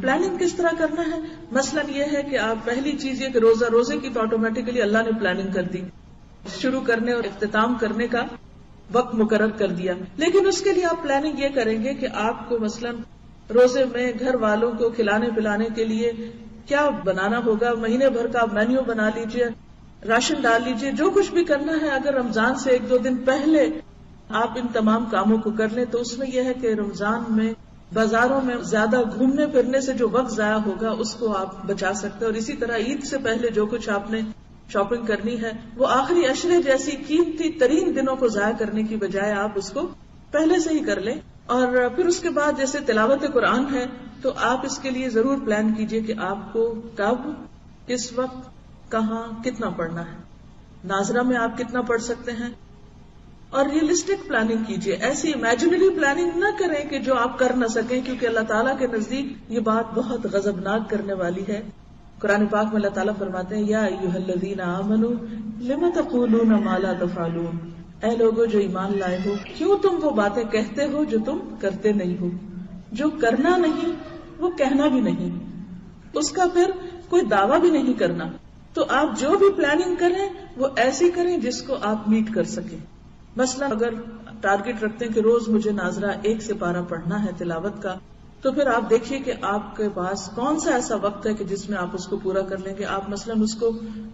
Planning کس طرح کرنا ہے؟ مثلا یہ ہے کہ آپ پہلی چیز یہ کہ روزے کی تو آٹومیٹیکلی اللہ نے پلاننگ کر دی، شروع کرنے اور اختتام کرنے کا وقت مقرر کر دیا، لیکن اس کے لیے آپ پلاننگ یہ کریں گے کہ آپ کو مثلا روزے میں گھر والوں کو کھلانے پلانے کے لیے کیا بنانا ہوگا، مہینے بھر کا آپ مینیو بنا لیجئے، راشن ڈال لیجئے، جو کچھ بھی کرنا ہے اگر رمضان سے 1-2 دن پہلے آپ ان تمام کاموں کو کر لیں تو اس میں یہ ہے کہ رمضان میں بازاروں میں زیادہ گھومنے پھرنے سے جو وقت ضائع ہوگا اس کو آپ بچا سکتے ہیں، اور اسی طرح عید سے پہلے جو کچھ آپ نے شاپنگ کرنی ہے وہ آخری عشرے جیسی قیمتی ترین دنوں کو ضائع کرنے کی بجائے آپ اس کو پہلے سے ہی کر لیں. اور پھر اس کے بعد جیسے تلاوت قرآن ہے تو آپ اس کے لیے ضرور پلان کیجئے کہ آپ کو کب، کس وقت، کہاں، کتنا پڑھنا ہے. ناظرہ میں آپ کتنا پڑھ سکتے ہیں، اور ریئلسٹک پلاننگ کیجئے. ایسی امیجنری پلاننگ نہ کریں کہ جو آپ کر نہ سکیں، کیونکہ اللہ تعالیٰ کے نزدیک یہ بات بہت غضبناک کرنے والی ہے. قرآن پاک میں اللہ تعالیٰ فرماتے ہیں یا ایھا الذین آمنوا لم تقولون ما لا تفعلون، اے لوگو جو ایمان لائے ہو کیوں تم وہ باتیں کہتے ہو جو تم کرتے نہیں ہو. جو کرنا نہیں وہ کہنا بھی نہیں، اس کا پھر کوئی دعویٰ بھی نہیں کرنا. تو آپ جو بھی پلاننگ کریں وہ ایسی کریں جس کو آپ میٹ کر سکیں. مثلا اگر ٹارگٹ رکھتے ہیں کہ روز مجھے ناظرہ 1 سپارہ پڑھنا ہے تلاوت کا، تو پھر آپ دیکھیے کہ آپ کے پاس کون سا ایسا وقت ہے کہ جس میں آپ اس کو پورا کر لیں گے. آپ مثلا اس کو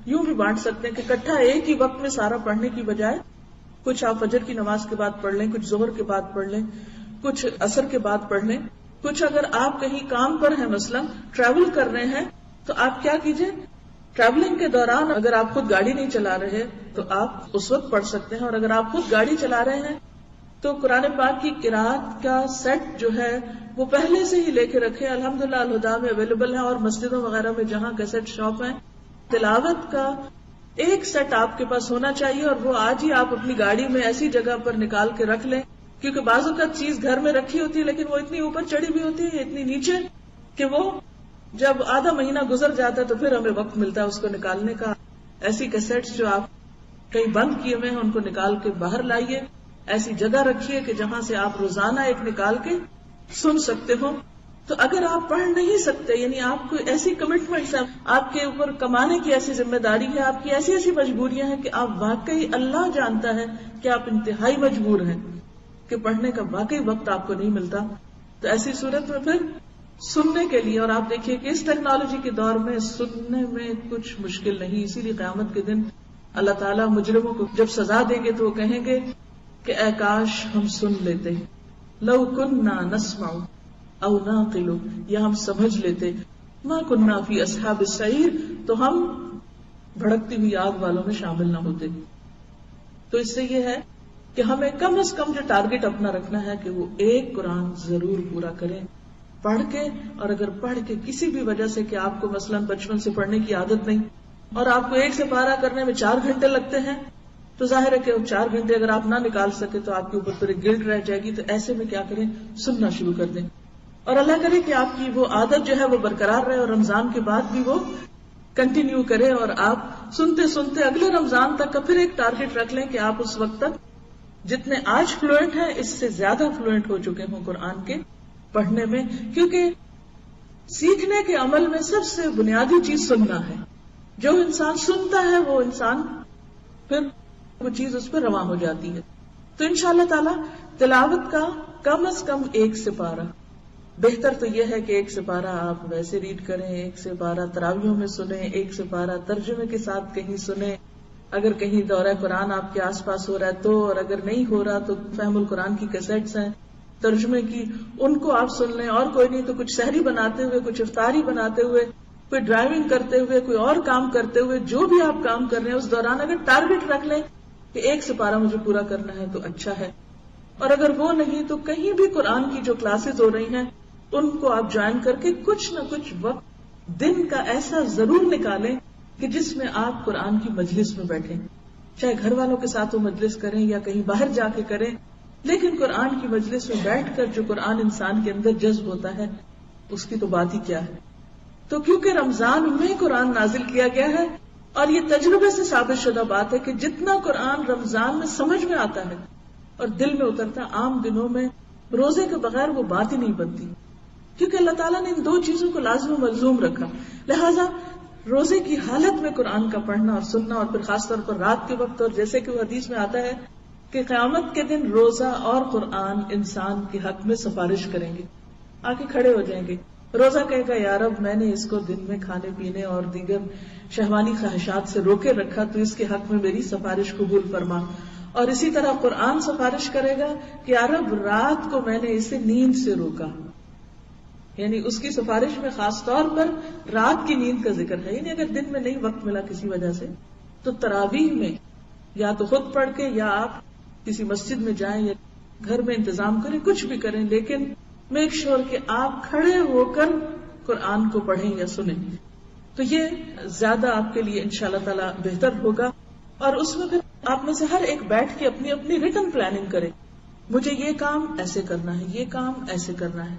یوں بھی بانٹ سکتے ہیں کہ اکٹھا ایک ہی وقت میں سارا پڑھنے کی بجائے کچھ آپ فجر کی نماز کے بعد پڑھ لیں، کچھ ظہر کے بعد پڑھ لیں، کچھ عصر کے بعد پڑھ لیں. کچھ اگر آپ کہیں کام پر ہیں، مثلا ٹریول کر رہے ہیں، تو آپ کیا کیجئے، ٹریولنگ کے دوران اگر آپ خود گاڑی نہیں چلا رہے تو آپ اس وقت پڑھ سکتے ہیں، اور اگر آپ خود گاڑی چلا رہے ہیں تو قرآن پاک کی قرأت کا سیٹ جو ہے وہ پہلے سے ہی لے کے رکھے. الحمدللہ الہدیٰ میں اویلیبل ہے، اور مسجدوں وغیرہ میں جہاں کیسٹ شاپ ہیں، تلاوت کا ایک سیٹ آپ کے پاس ہونا چاہیے، اور وہ آج ہی آپ اپنی گاڑی میں ایسی جگہ پر نکال کے رکھ لیں. کیونکہ بعض اوقات چیز گھر میں رکھی ہوتی ہے لیکن وہ اتنی اوپر چڑھی ہوئی ہوتی ہے، اتنی نیچے، کہ وہ جب آدھا مہینہ گزر جاتا ہے تو پھر ہمیں وقت ملتا ہے اس کو نکالنے کا. ایسی کیسٹس جو آپ کہیں بند کیے ہوئے ہیں ان کو نکال کے باہر لائیے، ایسی جگہ رکھیے کہ جہاں سے آپ روزانہ ایک نکال کے سن سکتے ہو. تو اگر آپ پڑھ نہیں سکتے، یعنی آپ کو ایسی کمٹمنٹس ہیں، آپ کے اوپر کمانے کی ایسی ذمہ داری ہے، آپ کی ایسی ایسی مجبوریاں ہیں کہ آپ واقعی اللہ جانتا ہے کہ آپ انتہائی مجبور ہیں کہ پڑھنے کا واقعی وقت آپ کو نہیں ملتا. تو ایسی صورت میں پھر سننے کے لیے، اور آپ دیکھیے کہ اس ٹیکنالوجی کے دور میں سننے میں کچھ مشکل نہیں. اسی لیے قیامت کے دن اللہ تعالیٰ مجرموں کو جب سزا دیں گے تو وہ کہیں گے کہ اے کاش ہم سن لیتے، لو کننا نسمع او نعقل، یا ہم سمجھ لیتے، ما کننا فی اصحاب السعیر، تو ہم بھڑکتی ہوئی آگ والوں میں شامل نہ ہوتے. تو اس سے یہ ہے کہ ہمیں کم از کم جو ٹارگٹ اپنا رکھنا ہے کہ وہ ایک قرآن ضرور پورا کریں پڑھ کے. اور اگر پڑھ کے کسی بھی وجہ سے کہ آپ کو مثلا بچپن سے پڑھنے کی عادت نہیں اور آپ کو 1 سپارہ کرنے میں 4 گھنٹے لگتے ہیں، تو ظاہر ہے کہ 4 گھنٹے اگر آپ نہ نکال سکے تو آپ کے اوپر پھر گلٹ رہ جائے گی. تو ایسے میں کیا کریں، سننا شروع کر دیں، اور اللہ کرے کہ آپ کی وہ عادت جو ہے وہ برقرار رہے اور رمضان کے بعد بھی وہ کنٹینیو کرے، اور آپ سنتے سنتے اگلے رمضان تک کا پھر ایک ٹارگٹ رکھ لیں کہ آپ اس وقت تک جتنے آج فلوئنٹ ہیں اس سے زیادہ فلوئنٹ ہو چکے ہوں قرآن کے پڑھنے میں. کیونکہ سیکھنے کے عمل میں سب سے بنیادی چیز سننا ہے. جو انسان سنتا ہے وہ انسان پھر وہ چیز اس پر رواں ہو جاتی ہے. تو انشاءاللہ تعالی تلاوت کا کم از کم 1 سپارہ، بہتر تو یہ ہے کہ 1 سپارہ آپ ویسے ریڈ کریں، 1 سپارہ تراویحوں میں سنیں، 1 سپارہ ترجمے کے ساتھ کہیں سنیں. اگر کہیں دورہ قرآن آپ کے آس پاس ہو رہا ہے تو، اور اگر نہیں ہو رہا تو فہم القرآن کی کیسٹس ہیں ترجمے کی، ان کو آپ سن لیں. اور کوئی نہیں تو کچھ سحری بناتے ہوئے، کچھ افطاری بناتے ہوئے، کوئی ڈرائیونگ کرتے ہوئے، کوئی اور کام کرتے ہوئے، جو بھی آپ کام کر رہے ہیں اس دوران اگر ٹارگٹ رکھ لیں کہ 1 سپارہ مجھے پورا کرنا ہے تو اچھا ہے. اور اگر وہ نہیں تو کہیں بھی قرآن کی جو کلاسز ہو رہی ہیں ان کو آپ جوائن کر کے کچھ نہ کچھ وقت دن کا ایسا ضرور نکالیں کہ جس میں آپ قرآن کی مجلس میں بیٹھیں. چاہے گھر والوں کے ساتھ وہ مجلس کریں یا کہیں باہر جا کے کریں، لیکن قرآن کی مجلس میں بیٹھ کر جو قرآن انسان کے اندر جذب ہوتا ہے اس کی تو بات ہی کیا ہے. تو کیونکہ رمضان میں قرآن نازل کیا گیا ہے، اور یہ تجربے سے ثابت شدہ بات ہے کہ جتنا قرآن رمضان میں سمجھ میں آتا ہے اور دل میں اترتا، عام دنوں میں روزے کے بغیر وہ بات ہی نہیں بنتی. کیونکہ اللہ تعالیٰ نے ان دو چیزوں کو لازم و ملزوم رکھا. لہذا روزے کی حالت میں قرآن کا پڑھنا اور سننا، اور پھر خاص طور پر رات کے وقت، اور جیسے کہ وہ حدیث میں آتا ہے کہ قیامت کے دن روزہ اور قرآن انسان کے حق میں سفارش کریں گے، آگے کھڑے ہو جائیں گے. روزہ کہے گا یا رب میں نے اس کو دن میں کھانے پینے اور دیگر شہوانی خواہشات سے روکے رکھا، تو اس کے حق میں میری سفارش قبول فرما. اور اسی طرح قرآن سفارش کرے گا کہ یا رب رات کو میں نے اسے نیند سے روکا. یعنی اس کی سفارش میں خاص طور پر رات کی نیند کا ذکر ہے. یعنی اگر دن میں نہیں وقت ملا کسی وجہ سے تو تراویح میں یا تو خود پڑھ کے یا آپ کسی مسجد میں جائیں یا گھر میں انتظام کریں، کچھ بھی کریں، لیکن میک شور کہ آپ کھڑے ہو کر قرآن کو پڑھیں یا سنیں. تو یہ زیادہ آپ کے لیے انشاءاللہ تعالی بہتر ہوگا. اور اس میں پھر آپ میں سے ہر ایک بیٹھ کے اپنی اپنی ریٹن پلاننگ کرے، مجھے یہ کام ایسے کرنا ہے، یہ کام ایسے کرنا ہے.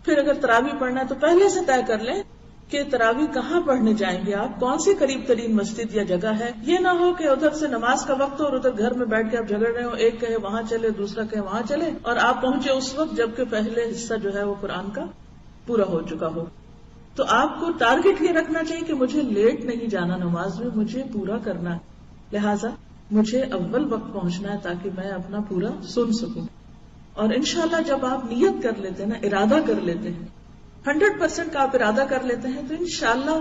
پھر اگر تراویح پڑھنا ہے تو پہلے سے طے کر لیں کہ تراویح کہاں پڑھنے جائیں گے آپ، کون سی قریب ترین مسجد یا جگہ ہے. یہ نہ ہو کہ ادھر سے نماز کا وقت ہو اور ادھر گھر میں بیٹھ کے آپ جھگڑ رہے ہو، ایک کہے وہاں چلے دوسرا کہے وہاں چلے، اور آپ پہنچے اس وقت جبکہ پہلے حصہ جو ہے وہ قرآن کا پورا ہو چکا ہو. تو آپ کو ٹارگٹ یہ رکھنا چاہیے کہ مجھے لیٹ نہیں جانا نماز میں، مجھے پورا کرنا ہے، لہٰذا مجھے اول وقت پہنچنا ہے تاکہ میں اپنا پورا سن سکوں. اور انشاءاللہ جب آپ نیت کر لیتے ہیں نا، ارادہ کر لیتے ہیں، 100% کا آپ ارادہ کر لیتے ہیں، تو انشاءاللہ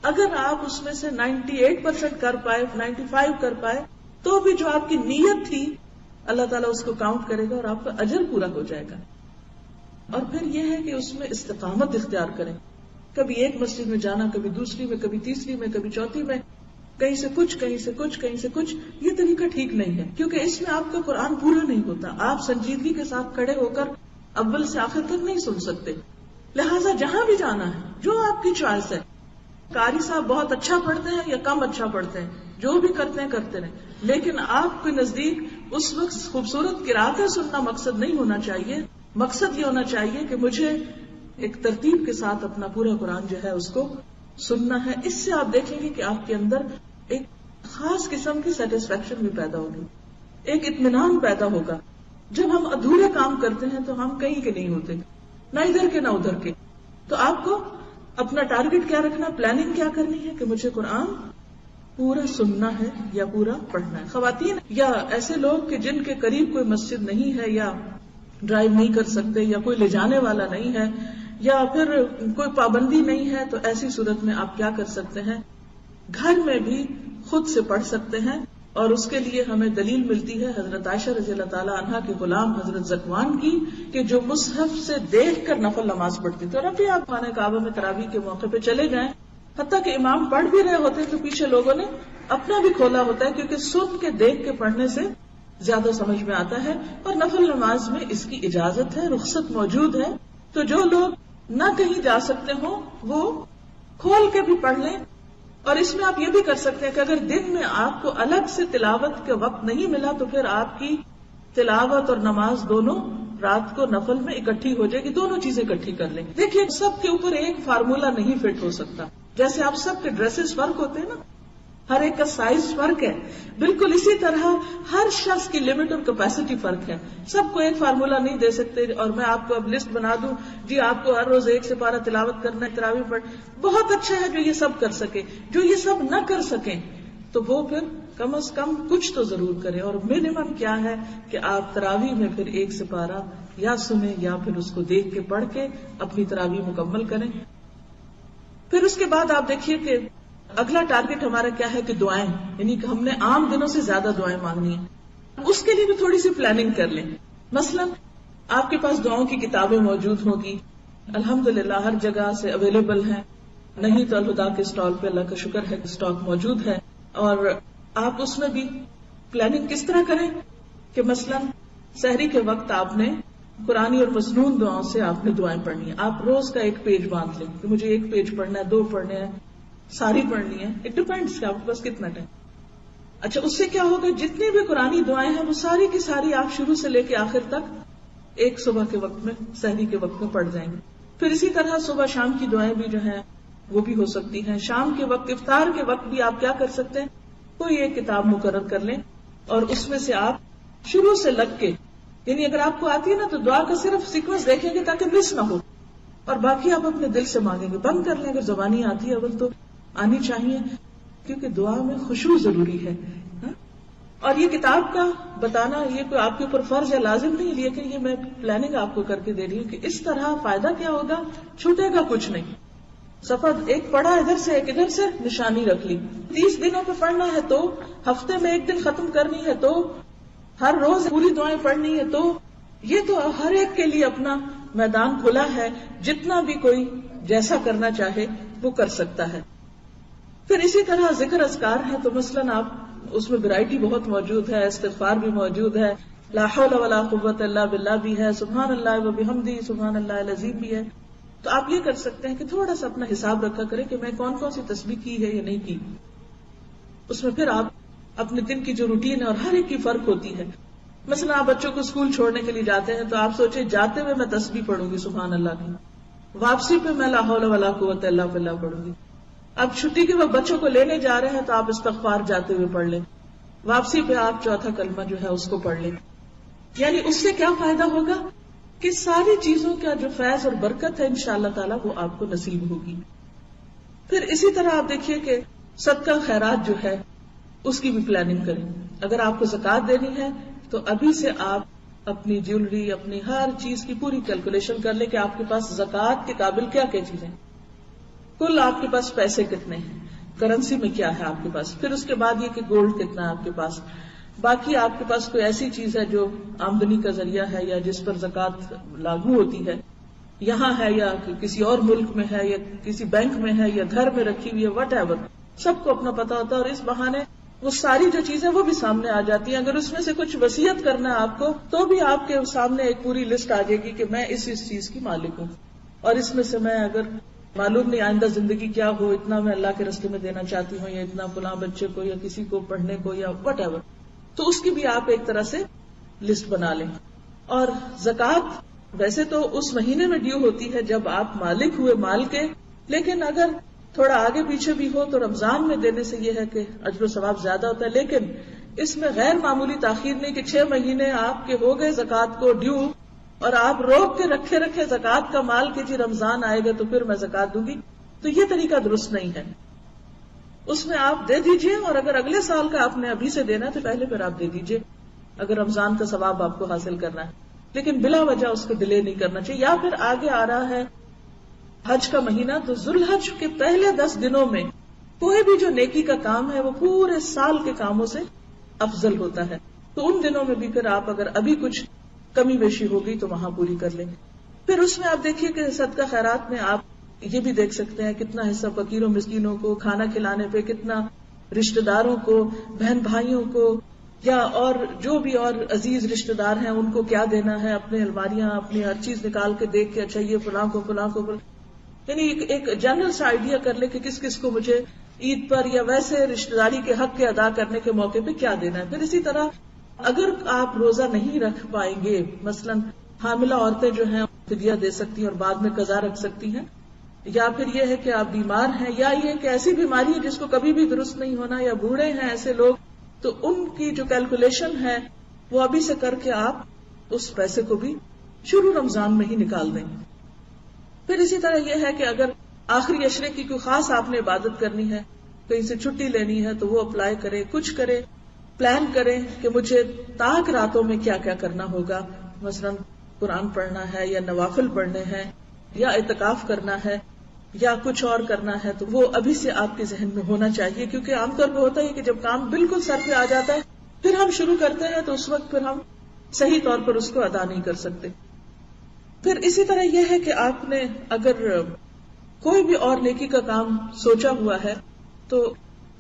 اگر آپ اس میں سے 98% کر پائے، 95 کر پائے، تو بھی جو آپ کی نیت تھی اللہ تعالیٰ اس کو کاؤنٹ کرے گا اور آپ کا اجر پورا ہو جائے گا. اور پھر یہ ہے کہ اس میں استقامت اختیار کریں، کبھی ایک مسجد میں جانا، کبھی دوسری میں، کبھی تیسری میں، کبھی چوتھی میں، کہیں سے کچھ کہیں سے کچھ کہیں سے کچھ. یہ طریقہ ٹھیک نہیں ہے، کیونکہ اس میں آپ کا قرآن پورا نہیں ہوتا. آپ سنجیدگی کے ساتھ کھڑے ہو کر اول سے آخر تک نہیں سن سکتے. لہٰذا جہاں بھی جانا ہے، جو آپ کی چوائس ہے، قاری صاحب بہت اچھا پڑھتے ہیں یا کم اچھا پڑھتے ہیں، جو بھی کرتے ہیں کرتے رہیں، لیکن آپ کے نزدیک اس وقت خوبصورت قراتیں سننا مقصد نہیں ہونا چاہیے. مقصد یہ ہونا چاہیے کہ مجھے ایک ترتیب کے ساتھ اپنا پورا قرآن جو ہے اس کو سننا ہے. اس سے آپ دیکھیں گے کہ آپ کے اندر ایک خاص قسم کی سیٹسفیکشن بھی پیدا ہوگی، ایک اطمینان پیدا ہوگا. جب ہم ادھورے کام کرتے ہیں تو ہم کہیں کے نہیں ہوتے، نہ ادھر کے نہ ادھر کے. تو آپ کو اپنا ٹارگٹ کیا رکھنا، پلاننگ کیا کرنی ہے کہ مجھے قرآن پورا سننا ہے یا پورا پڑھنا ہے. خواتین یا ایسے لوگ کہ جن کے قریب کوئی مسجد نہیں ہے، یا ڈرائیو نہیں کر سکتے، یا کوئی لے جانے والا نہیں ہے، یا پھر کوئی پابندی نہیں ہے، تو ایسی صورت میں آپ کیا کر سکتے ہیں، گھر میں بھی خود سے پڑھ سکتے ہیں. اور اس کے لیے ہمیں دلیل ملتی ہے حضرت عائشہ رضی اللہ تعالی عنہا کے غلام حضرت زکوان کی، کہ جو مصحف سے دیکھ کر نفل نماز پڑھتی تھی. اور ابھی آپ خانہ کعبہ میں تراویح کے موقع پہ چلے جائیں، حتیٰ کہ امام پڑھ بھی رہے ہوتے تو پیچھے لوگوں نے اپنا بھی کھولا ہوتا ہے، کیونکہ سن کے دیکھ کے پڑھنے سے زیادہ سمجھ میں آتا ہے. اور نفل نماز میں اس کی اجازت ہے، رخصت موجود ہے. تو جو لوگ نہ کہیں جا سکتے ہوں وہ کھول کے بھی پڑھ لیں. اور اس میں آپ یہ بھی کر سکتے ہیں کہ اگر دن میں آپ کو الگ سے تلاوت کے وقت نہیں ملا تو پھر آپ کی تلاوت اور نماز دونوں رات کو نفل میں اکٹھی ہو جائے گی، دونوں چیزیں اکٹھی کر لیں. دیکھیے سب کے اوپر ایک فارمولا نہیں فٹ ہو سکتا. جیسے آپ سب کے ڈریسز فرق ہوتے ہیں نا، ہر ایک کا سائز فرق ہے، بالکل اسی طرح ہر شخص کی لمٹ اور کیپیسٹی فرق ہے. سب کو ایک فارمولا نہیں دے سکتے. اور میں آپ کو اب لسٹ بنا دوں، جی آپ کو ہر روز 1 سپارہ تلاوت کرنا ہے، تراویح پڑھ، بہت اچھا ہے جو یہ سب کر سکے. جو یہ سب نہ کر سکیں تو وہ پھر کم از کم کچھ تو ضرور کریں. اور منیمم کیا ہے کہ آپ تراویح میں پھر 1 سپارہ یا سنیں یا پھر اس کو دیکھ کے پڑھ کے اپنی تراویح مکمل کریں. پھر اس کے بعد آپ دیکھیے کہ اگلا ٹارگٹ ہمارا کیا ہے کہ دعائیں، یعنی کہ ہم نے عام دنوں سے زیادہ دعائیں مانگنی ہیں. اس کے لیے بھی تھوڑی سی پلاننگ کر لیں. مثلا آپ کے پاس دعاؤں کی کتابیں موجود ہوگی، الحمدللہ ہر جگہ سے اویلیبل ہیں. نہیں تو الہدا کے اسٹال پہ اللہ کا شکر ہے کہ اسٹاک موجود ہے. اور آپ اس میں بھی پلاننگ کس طرح کریں کہ مثلا سحری کے وقت آپ نے قرآنی اور مصنون دعاؤں سے آپ نے دعائیں پڑھنی ہیں. آپ روز کا ایک پیج باندھ لیں کہ مجھے 1 پیج پڑھنا ہے، 2 پڑھنے ہیں، ساری پڑھنی ہے. اٹ ڈیپینڈس کہ آپ کے پاس کتنا ٹائم. اچھا اس سے کیا ہوگا، جتنی بھی قرآنی دعائیں ہیں وہ ساری کی ساری آپ شروع سے لے کے آخر تک ایک صبح کے وقت میں، سحری کے وقت میں پڑھ جائیں گے. پھر اسی طرح صبح شام کی دعائیں بھی جو ہیں وہ بھی ہو سکتی ہیں. شام کے وقت، افطار کے وقت بھی آپ کیا کر سکتے ہیں، کوئی ایک کتاب مقرر کر لیں اور اس میں سے آپ شروع سے لگ کے، یعنی اگر آپ کو آتی ہے نا تو دعا کا صرف سیکوینس دیکھیں گے تاکہ مس نہ ہو. اور باقی آپ اپنے دل سے مانگیں گے. بند کر لیں اگر زبانی آتی ہے اول تو آنی چاہیے, کیونکہ دعا میں خشوع ضروری ہے. اور یہ کتاب کا بتانا یہ کوئی آپ کے اوپر فرض یا لازم نہیں, لیکن یہ میں پلاننگ آپ کو کر کے دے رہی ہوں کہ اس طرح فائدہ کیا ہوگا, چھوٹے گا کچھ نہیں. صفحہ ایک پڑھا ادھر سے ایک ادھر سے, نشانی رکھ لی. 30 دنوں پہ پڑھنا ہے تو, ہفتے میں ایک دن ختم کرنی ہے تو, ہر روز پوری دعائیں پڑھنی ہے تو, یہ تو ہر ایک کے لیے اپنا میدان کھلا ہے. جتنا بھی کوئی جیسا کرنا چاہے وہ کر سکتا ہے. پھر اسی طرح ذکر اذکار ہے تو مثلاً آپ اس میں ورائٹی بہت موجود ہے, استغفار بھی موجود ہے, لا حول ولا قوت الا باللہ بھی ہے, سبحان اللہ و بحمدہ سبحان اللہ العظیم بھی ہے. تو آپ یہ کر سکتے ہیں کہ تھوڑا سا اپنا حساب رکھا کریں کہ میں کون کون سی تسبیح کی ہے یا نہیں کی. اس میں پھر آپ اپنے دن کی جو روٹین ہے اور ہر ایک کی فرق ہوتی ہے. مثلا آپ بچوں کو اسکول چھوڑنے کے لیے جاتے ہیں تو آپ سوچیں جاتے ہوئے میں تسبیح پڑھوں گی سبحان اللہ کی, واپسی پہ میں لا حول ولا قوت الا باللہ پڑھوں گی. اب چھٹی کے وقت بچوں کو لینے جا رہے ہیں تو آپ استغفار جاتے ہوئے پڑھ لیں, واپسی پہ آپ چوتھا کلمہ جو ہے اس کو پڑھ لیں. یعنی اس سے کیا فائدہ ہوگا کہ ساری چیزوں کا جو فیض اور برکت ہے انشاءاللہ تعالیٰ وہ آپ کو نصیب ہوگی. پھر اسی طرح آپ دیکھیے کہ صدقہ خیرات جو ہے اس کی بھی پلاننگ کریں. اگر آپ کو زکوٰۃ دینی ہے تو ابھی سے آپ اپنی جیولری, اپنی ہر چیز کی پوری کیلکولیشن کر لیں کہ آپ کے پاس زکوٰۃ کے قابل کیا کیا چیزیں, کل آپ کے پاس پیسے کتنے ہیں, کرنسی میں کیا ہے آپ کے پاس. پھر اس کے بعد یہ کہ گولڈ کتنا ہے آپ کے پاس, باقی آپ کے پاس کوئی ایسی چیز ہے جو آمدنی کا ذریعہ ہے یا جس پر زکوٰۃ لاگو ہوتی ہے, یہاں ہے یا کسی اور ملک میں ہے یا کسی بینک میں ہے یا گھر میں رکھی ہوئی ہے, وٹ ایور, سب کو اپنا پتا ہوتا ہے. اور اس بہانے وہ ساری جو چیزیں وہ بھی سامنے آ جاتی ہیں. اگر اس میں سے کچھ وصیت کرنا ہے آپ کو تو بھی آپ کے سامنے ایک پوری لسٹ آ جائے گی کہ میں اس چیز کی مالک ہوں, اور اس میں سے میں اگر معلوم نہیں آئندہ زندگی کیا ہو, اتنا میں اللہ کے راستے میں دینا چاہتی ہوں یا اتنا فلاں بچے کو یا کسی کو پڑھنے کو یا وٹ ایور, تو اس کی بھی آپ ایک طرح سے لسٹ بنا لیں. اور زکوٰۃ ویسے تو اس مہینے میں ڈیو ہوتی ہے جب آپ مالک ہوئے مال کے, لیکن اگر تھوڑا آگے پیچھے بھی ہو تو رمضان میں دینے سے یہ ہے کہ اجر و ثواب زیادہ ہوتا ہے. لیکن اس میں غیر معمولی تاخیر نہیں کہ 6 مہینے آپ کے ہو گئے زکوٰۃ کو ڈیو اور آپ روک کے رکھے زکوٰۃ کا مال کہ جی رمضان آئے گا تو پھر میں زکوٰۃ دوں گی. تو یہ طریقہ درست نہیں ہے. اس میں آپ دے دیجئے, اور اگر اگلے سال کا آپ نے ابھی سے دینا ہے تو پہلے پھر آپ دے دیجئے اگر رمضان کا ثواب آپ کو حاصل کرنا ہے. لیکن بلا وجہ اس کو ڈیلے نہیں کرنا چاہیے. یا پھر آگے آ رہا ہے حج کا مہینہ, تو ذوالحج کے پہلے 10 دنوں میں کوئی بھی جو نیکی کا کام ہے وہ پورے سال کے کاموں سے افضل ہوتا ہے. تو ان دنوں میں بھی پھر آپ اگر ابھی کچھ کمی بیشی ہو گئی تو وہاں پوری کر لیں. پھر اس میں آپ دیکھیے کہ صدقہ خیرات میں آپ یہ بھی دیکھ سکتے ہیں کتنا حصہ فقیروں مسکینوں کو کھانا کھلانے پہ, کتنا رشتہ داروں کو, بہن بھائیوں کو, یا اور جو بھی اور عزیز رشتہ دار ہیں ان کو کیا دینا ہے. اپنے الماریاں اپنی ہر چیز نکال کے دیکھ کے اچھا یہ فلاں کو یعنی ایک جنرل سا آئیڈیا کر لے کہ کس کس کو مجھے عید پر یا ویسے رشتہ داری کے حق کے ادا کرنے کے موقع پہ کیا دینا ہے. پھر اسی طرح اگر آپ روزہ نہیں رکھ پائیں گے, مثلاً حاملہ عورتیں جو ہیں فدیہ دے سکتی ہیں اور بعد میں قضا رکھ سکتی ہیں, یا پھر یہ ہے کہ آپ بیمار ہیں, یا یہ کہ ایسی بیماری ہے جس کو کبھی بھی درست نہیں ہونا, یا بوڑھے ہیں ایسے لوگ, تو ان کی جو کیلکولیشن ہے وہ ابھی سے کر کے آپ اس پیسے کو بھی شروع رمضان میں ہی نکال دیں. پھر اسی طرح یہ ہے کہ اگر آخری عشرے کی کوئی خاص آپ نے عبادت کرنی ہے, کہیں سے چھٹی لینی ہے تو وہ اپلائی کرے, کچھ کرے, پلان کریں کہ مجھے تاک راتوں میں کیا کیا کرنا ہوگا. مثلاً قرآن پڑھنا ہے یا نوافل پڑھنے ہیں یا اعتکاف کرنا ہے یا کچھ اور کرنا ہے, تو وہ ابھی سے آپ کے ذہن میں ہونا چاہیے. کیونکہ عام طور پہ ہوتا ہے کہ جب کام بالکل سر پہ آ جاتا ہے پھر ہم شروع کرتے ہیں تو اس وقت پھر ہم صحیح طور پر اس کو ادا نہیں کر سکتے. پھر اسی طرح یہ ہے کہ آپ نے اگر کوئی بھی اور نیکی کا کام سوچا ہوا ہے تو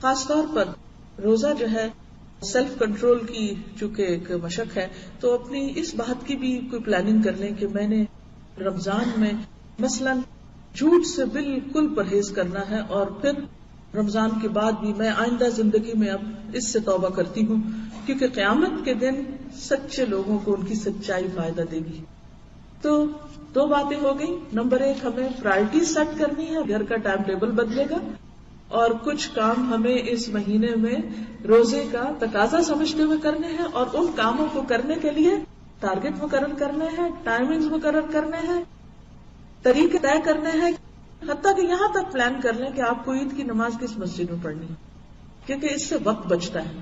خاص طور پر روزہ جو ہے سیلف کنٹرول کی چونکہ ایک مشق ہے, تو اپنی اس بات کی بھی کوئی پلاننگ کر لیں کہ میں نے رمضان میں مثلاً جھوٹ سے بالکل پرہیز کرنا ہے, اور پھر رمضان کے بعد بھی میں آئندہ زندگی میں اب اس سے توبہ کرتی ہوں, کیونکہ قیامت کے دن سچے لوگوں کو ان کی سچائی فائدہ دے گی. تو 2 باتیں ہو گئی. نمبر 1, ہمیں پرائرٹی سیٹ کرنی ہے, گھر کا ٹائم ٹیبل بدلے گا, اور کچھ کام ہمیں اس مہینے میں روزے کا تقاضا سمجھتے ہوئے کرنے ہیں, اور ان کاموں کو کرنے کے لیے ٹارگٹ مقرر کرنے ہیں, ٹائمنگز مقرر کرنے ہیں, طریقے طے کرنے ہیں، حتیٰ کہ یہاں تک پلان کر لیں کہ آپ کو عید کی نماز کس مسجد میں پڑھنی ہے، کیونکہ اس سے وقت بچتا ہے.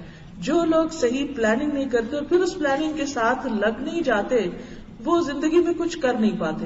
جو لوگ صحیح پلاننگ نہیں کرتے اور پھر اس پلاننگ کے ساتھ لگ نہیں جاتے، وہ زندگی میں کچھ کر نہیں پاتے،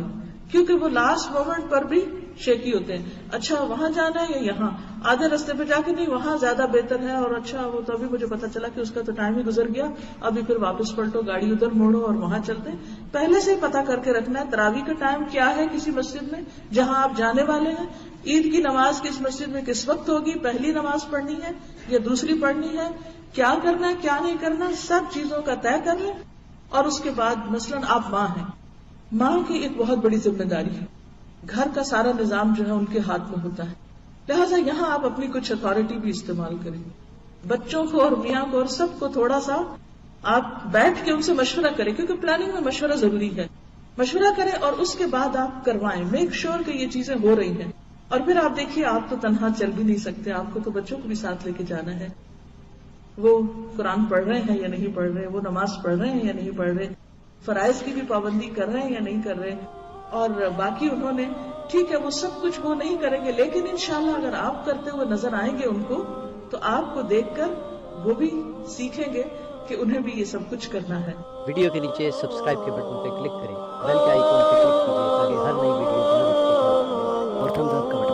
کیونکہ وہ لاسٹ مومنٹ پر بھی شیکی ہوتے ہیں. اچھا وہاں جانا ہے یا یہاں، آدھے رستے پہ جا کے نہیں وہاں زیادہ بہتر ہے، اور اچھا وہ تو ابھی مجھے پتا چلا کہ اس کا تو ٹائم ہی گزر گیا، ابھی پھر واپس پلٹو، گاڑی ادھر موڑو اور وہاں چلتے ہیں. پہلے سے ہی پتا کر کے رکھنا ہے تراویح کا ٹائم کیا ہے کسی مسجد میں جہاں آپ جانے والے ہیں، عید کی نماز کس مسجد میں کس وقت ہوگی، پہلی نماز پڑھنی ہے یا دوسری پڑھنی ہے، کیا کرنا ہے کیا نہیں کرنا، سب چیزوں کا طے کر لیں. اور اس کے بعد مثلاً آپ ماں ہیں، ماں کی ایک بہت بڑی ذمہ داری ہے، گھر کا سارا نظام جو ہے ان کے ہاتھ میں ہوتا ہے، لہٰذا یہاں آپ اپنی کچھ اتھارٹی بھی استعمال کریں. بچوں کو اور میاں کو اور سب کو تھوڑا سا آپ بیٹھ کے ان سے مشورہ کریں، کیونکہ پلاننگ میں مشورہ ضروری ہے. مشورہ کریں اور اس کے بعد آپ کروائیں، میک شور کہ یہ چیزیں ہو رہی ہیں. اور پھر آپ دیکھیے آپ تو تنہا چل بھی نہیں سکتے، آپ کو تو بچوں کو بھی ساتھ لے کے جانا ہے. وہ قرآن پڑھ رہے ہیں یا نہیں پڑھ رہے، وہ نماز پڑھ رہے ہیں یا نہیں پڑھ رہے، فرائض کی بھی پابندی کر رہے ہیں یا نہیں کر رہے. اور باقی انہوں نے ٹھیک ہے وہ سب کچھ وہ نہیں کریں گے، لیکن انشاءاللہ اگر آپ کرتے ہوئے نظر آئیں گے ان کو، تو آپ کو دیکھ کر وہ بھی سیکھیں گے کہ انہیں بھی یہ سب کچھ کرنا ہے. ویڈیو کے نیچے سبسکرائب کے بٹن پہ کلک کریں، بیل کے آئیکن پہ کلک کیجیے تاکہ ہر نئی ویڈیو کی نوٹیفکیشن آپ کو ملے، اور تھمز اپ کا بٹن